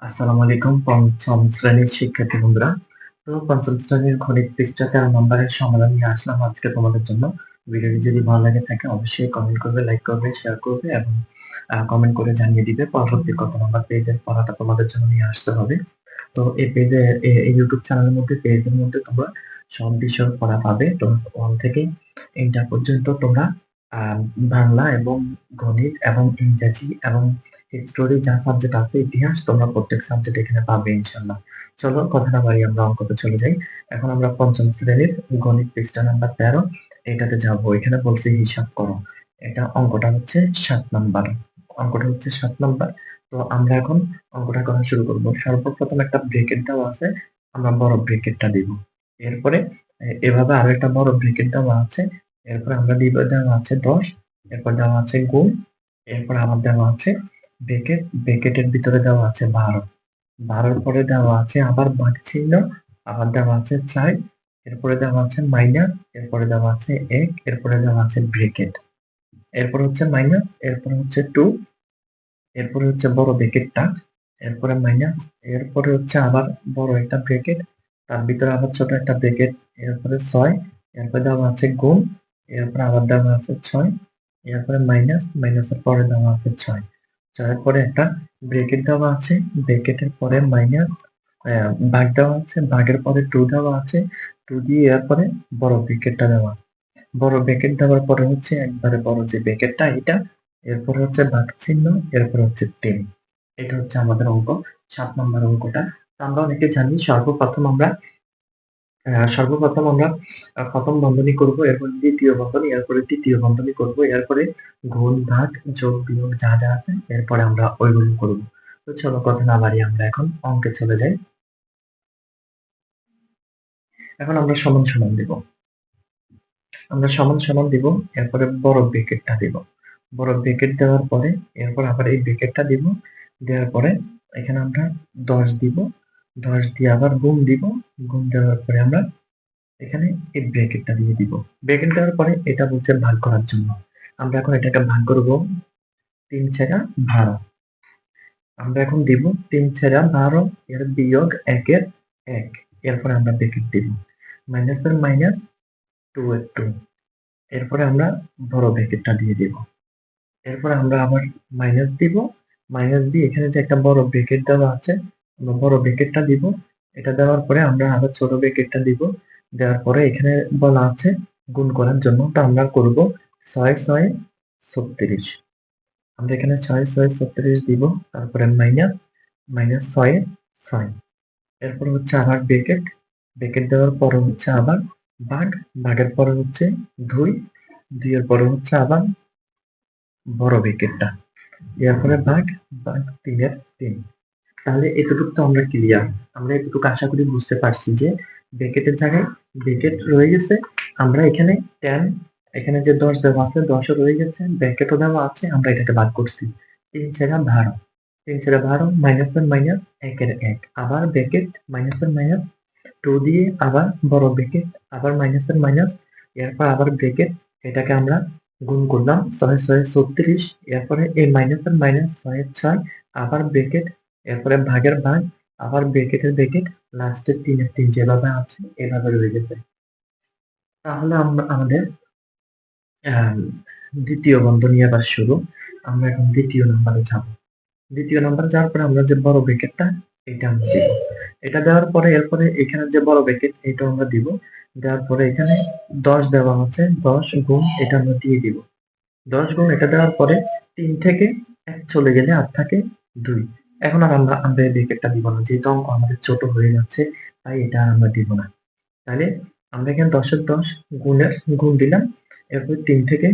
আসসালামু আলাইকুম পঞ্চম শ্রেণীর শিক্ষার্থী বন্ধুরা। তো পঞ্চম শ্রেণীর গণিত পৃষ্ঠা 13 নম্বরের সমাধান নিয়ে আসলাম আজকে তোমাদের জন্য। ভিডিওটি যদি ভালো লাগে থাকে অবশ্যই কমেন্ট করবে, লাইক করবে, শেয়ার করবে এবং কমেন্ট করে জানিয়ে দিবে পরবর্তী কত নম্বর পেজের পড়াটা তোমাদের জন্য নিয়ে আসতে হবে। তো এই পেজে এই ইউটিউব চ্যানেলের মধ্যে পেজের মধ্যে তোমরা সব বিষয় পড়া পাবে। ক্লাস 1 থেকে ইন্টার পর্যন্ত তোমরা আহ, বাংলা এবং গণিত এবং ইংরেজি এবং হিস্টোরি যা সাবজেক্ট আছে, ইতিহাস, তোমরা প্রত্যেক সাবজেক্ট এখানে পাবে ইনশাল্লাহ। চলো কথা না বাড়িয়ে আমরা অঙ্কতে চলে যাই। এখন আমরা পঞ্চম শ্রেণীর গণিত পৃষ্ঠা নাম্বার 13 এটাতে যাব। এখানে বলছে হিসাব করো। এটা অঙ্কটা হচ্ছে 7 নাম্বার। অঙ্কটা হচ্ছে 7 নাম্বার। তো আমরা এখন অঙ্কটা করা শুরু করব। সর্বপ্রথম একটা ব্রেকেট দেওয়া আছে, আমরা বড় ব্রেকেটটা দিব। এরপরে এভাবে আরো একটা বড় ব্রেকেট দেওয়া আছে। এরপরে আমরা দিব, দেওয়া আছে 10। এরপর দেওয়া আছে গুণ। এরপর আবার দেওয়া আছে ব্রেকেট। ব্রেকেটের ভিতরে দেওয়া আছে 12। 12-র পরে দেওয়া আছে আবার ভাগ চিহ্ন। আবার দেওয়া আছে 4। এরপরে দেওয়া আছে মাইনাস। এরপরে দেওয়া আছে 1। এরপরে দেওয়া আছে ব্রেকেট। এরপরে হচ্ছে মাইনাস। এরপরে হচ্ছে 2। এরপরে হচ্ছে বড় ব্রেকেটটা। এরপরে মাইনাস। এরপরে হচ্ছে আবার বড় একটা ব্রেকেট, তার ভিতরে আবার ছোট একটা ব্রেকেট। এরপরে 6। এরপরে দেওয়া আছে গুণ। এরপরে আবার দেওয়া আছে 6। এরপরে মাইনাস। মাইনাসের পরে দেওয়া আছে 6। 6-এর পরে একটা ব্রেকেট দেওয়া আছে। ব্রেকেটের পরে মাইনাস। ভাগ দেওয়া আছে। ভাগের পরে 2 দেওয়া আছে। 2 দিয়ে এরপরে বড় ব্রেকেটটা দেওয়া। বড় ব্র্যাকেট দেওয়ার পরে হচ্ছে একবারে বড় যে ব্র্যাকেটটা এটা। এরপরে হচ্ছে ভাগ চিহ্ন। এরপরে হচ্ছে 3। এটা হচ্ছে আমাদের অঙ্ক, 7 নম্বর অঙ্কটা। তো আমরা অনেকে জানি সর্বপ্রথম আমরা প্রথম বন্ধনী করব, এরপর দ্বিতীয় বন্ধনী, এরপরে তৃতীয় বন্ধনী করব, এরপরে গুণ ভাগ যোগ বিয়োগ যা যা আছে এরপরে আমরা ওইগুলো করব। তো চলো কথা না বাড়িয়ে আমরা এখন অঙ্কে চলে যাই। এখন আমরা সমান সমান দিব। আমরা সমান সমান দিব। এরপরে বড় ব্রেকেটটা দিব। বড় ব্রেকেট দেওয়ার পরে এরপর আবার এই ব্রেকেটটা দিব। দেওয়ার পরে এখানে আমরা 10 দিব। 10 দিয়ে আবার গুণ দিব। গুণ দেওয়ার পরে আমরা এখানে এই ব্রেকেটটা দিয়ে দিব। ব্রেকেট দেওয়ার পরে এটা বলছে ভাগ করার জন্য। আমরা এখন এটাকে ভাগ করব 3 ছেড়া 12। আমরা এখন দিব 3 ছেড়া 12 এর বিয়োগ 1 এর 1। এরপরে আমরা ব্রেকেট দিব। মাইনাসের মাইনাস, 2 এর 2। এরপরে আমরা বড় ব্র্যাকেটটা দিয়ে দিব। এরপর আমরা আবার মাইনাস দিব। মাইনাস দিয়ে এখানে যে একটা বড় ব্র্যাকেট দেওয়া আছে, আমরা বড় ব্র্যাকেটটা দিব। এটা দেওয়ার পরে আমরা আবার ছোট ব্র্যাকেটটা দিব। দেওয়ার পরে এখানে বলা আছে গুণ করার জন্য, তো আমরা করব 6 6 36। আমরা এখানে 6 6 36 দিব। তারপরে মাইনাস। মাইনাস 6 6। এরপর হচ্ছে আবার ব্র্যাকেট। ব্র্যাকেট দেওয়ার পরে হচ্ছে আবার ভাগ। ভাগের পরে হচ্ছে 2। 2 এর পরে হচ্ছে আবার বড় ব্র্যাকেটটা। এরপরে ভাগ। ভাগ 3 এর 3। তাহলে এতটুকু তো আমরা ক্লিয়ার। আমরা এতটুকু আশা করি বুঝতে পারছি যে ব্র্যাকেটের জায়গায় ব্র্যাকেট রয়ে গেছে। আমরা এখানে 10, এখানে যে 10 দেওয়া আছে 10 ও রয়ে গেছে, ব্র্যাকেটও দেওয়া আছে, আমরা এটাকে ভাগ করছি। 3 ছেড়া 12। 3 ছেড়া 12 মাইনাসের মাইনাস 1 এর 1। আবার ব্র্যাকেট মাইনাসের মাইনাস 2 দিয়ে আবার বড় ব্র্যাকেট। আবার মাইনাসের মাইনাস। এরপর আবার ব্র্যাকেট। এটাকে আমরা গুণ করলাম 6 6 36। এরপরে এই মাইনাসের মাইনাস 6 এর 6। আবার ব্র্যাকেট। এরপরে ভাগের ভাগ। আবার ব্র্যাকেটের ব্র্যাকেট। লাস্টে 3 এর 3 যেভাবে আছে এভাবে রয়ে গেছে। তাহলে আমরা আমাদের আহ, দ্বিতীয় বন্ধনী আবার শুরু। আমরা এখন দ্বিতীয় নম্বরে যাব। দ্বিতীয় নাম্বার যাওয়ার পরে আমরা যে বড় ব্র্যাকেটটা এটা আমরা দিব। এটা দেওয়ার পরে এরপরে এখানে যে বড় ব্র্যাকেট এটা আমরা দিব। দেওয়ার পরে এখানে 10 দেওয়া আছে, 10 গুণ এটা আমরা দিয়ে দিব। 10 গুণ এটা দেওয়ার পরে 3 থেকে 1 চলে গেলে আর থাকে 2। এখন আর আমরা এই ব্র্যাকেটটা দিব না, যেহেতু অঙ্ক আমাদের ছোট হয়ে যাচ্ছে, তাই এটা আর আমরা দিব না। তাহলে আমরা এখানে 10 এর 10 গুণের গুণ দিলাম। এরপর 3 থেকে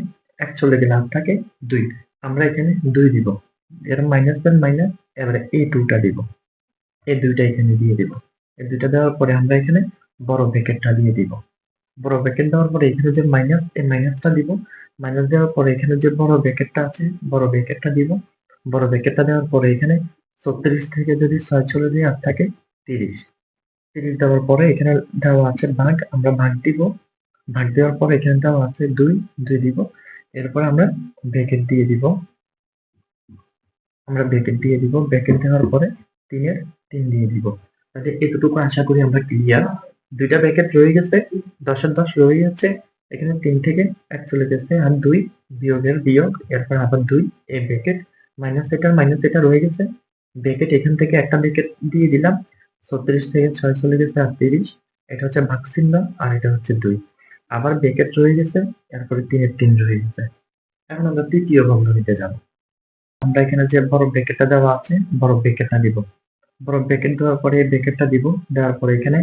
1 চলে গেলে আর থাকে 2। আমরা এখানে 2 দিব। এর মাইনাসের মাইনাস। এবারে এই 2টা দিব। এই 2টা এখানে দিয়ে দিব। এই 2টা দেওয়ার পরে আমরা এখানে বড় ব্র্যাকেটটা দিয়ে দিব। বড় ব্র্যাকেট দেওয়ার পরে এখানে যে মাইনাস, এই মাইনাসটা দিব। মাইনাস দেওয়ার পরে এখানে যে বড় ব্র্যাকেটটা আছে বড় ব্র্যাকেটটা দিব। বড় ব্র্যাকেটটা দেওয়ার পরে এখানে 36 থেকে যদি 6 চলে যায় আর থাকে 30। 30 দেওয়ার পরে এখানে দেওয়া আছে ভাগ, আমরা ভাগ দিব। ভাগ দেওয়ার পরে এখানে দেওয়া আছে 2। 2 দিব। এরপর আমরা ব্র্যাকেট দিয়ে দিব। আমরা ব্র্যাকেট দিয়ে দিব। ব্র্যাকেট দেওয়ার পরে 3 এর 3 দিয়ে দিব। তাহলে এতটুকু আশা করি আমরা ক্লিয়ার। ২ টা ব্র্যাকেট রয়ে গেছে, ১০ এর ১০ রয়ে যাচ্ছে। এখানে ৩ থেকে ১ চলে গেছে আর ২ বিয়োগের বিয়োগ, এরপর আবার ২ এই ব্র্যাকেট মাইনাস এটা রয়ে গেছে। ব্র্যাকেট এখান থেকে একটা ব্র্যাকেট দিয়ে দিলাম। ৩৬ থেকে ৬ চলে গেছে আর ৩০। এটা হচ্ছে ভাগচিহ্ন আর এটা হচ্ছে ২। আবার ব্র্যাকেট রয়ে গেছে, এরপরে ৩ এর ৩ রয়ে গেছে। এখন আমরা তৃতীয় বন্ধনীতে যাব। আমরা এখানে যে বড় ব্র্যাকেটটা দেওয়া আছে, বড় ব্র্যাকেটটা দিব। বড় ব্র্যাকেট দেওয়ার পরে এই ব্র্যাকেটটা দিব। দেওয়ার পরে এখানে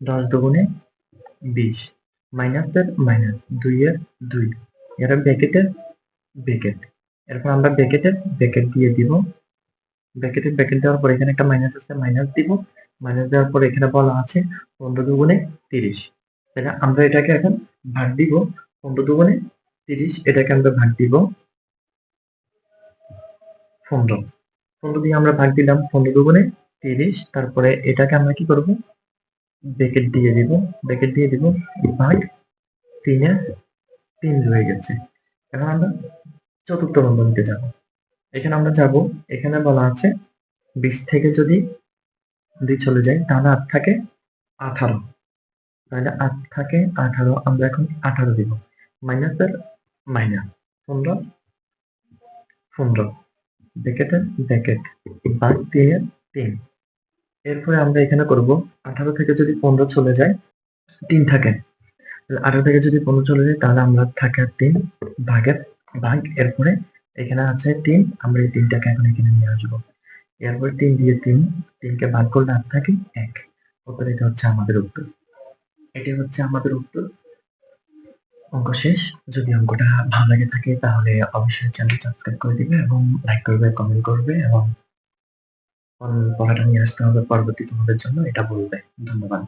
১০ দুগুণে ২০ মাইনাসের মাইনাস ২ এর ২ এর ব্র্যাকেটের ব্র্যাকেট। এরপর আমরা ব্র্যাকেটের ব্র্যাকেট দিয়ে দিব। ব্র্যাকেটের ব্র্যাকেট দেওয়ার পরে এখানে একটা মাইনাস আছে, মাইনাস দিব। মাইনাস দেওয়ার পরে এখানে বলা আছে ১৫ দুগুণে ৩০। তাহলে আমরা এটাকে এখন ভাগ দিব। ১৫ দুগুণে ৩০ এটাকে আমরা ভাগ দিব ১৫। ১৫ দিয়ে আমরা ভাগ দিলাম ১৫ দুগুণে ৩০। তারপরে এটাকে আমরা কি করব? ব্র্যাকেট দিয়ে দিব। ব্র্যাকেট দিয়ে দিব ভাগ ৩ এর ৩ রয়ে গেছে। এখন আমরা চতুর্থ বন্ধনীতে যাব। এখানে আমরা যাব, এখানে বলা আছে ২০ থেকে যদি ২ চলে যায় তাহলে ৮ থাকে ১৮। তাহলে ৮ থাকে ১৮, আমরা এখন ১৮ দিব। মাইনাসের মাইনাস ১৫ ১৫ ব্র্যাকেটের ব্র্যাকেট ভাগ ৩ এর ৩। এরপরে আমরা এখানে করব ১৮ থেকে যদি ১৫ চলে যায় ৩ থাকে। ১৮ থেকে যদি ১৫ চলে যায় তাহলে আমরা থাকে ৩ ভাগের ভাগ, এরপরে এখানে আছে ৩, আমরা এই ৩টাকে এখন এখানে নিয়ে আসবো। এরপরে ৩ দিয়ে ৩ কে ভাগ করলে ৮ থাকে ১। অতএব এটা হচ্ছে আমাদের উত্তর। এটি হচ্ছে আমাদের উত্তর। অঙ্ক শেষ। যদি অঙ্কটা ভালো লাগে থাকে তাহলে অবশ্যই চ্যানেল সাবস্ক্রাইব করে দিবে এবং লাইক করবে, কমেন্ট করবে এবং কোন পড়াটা নিয়ে আসতে হবে পরবর্তী তোমাদের জন্য এটা বলবে। ধন্যবাদ।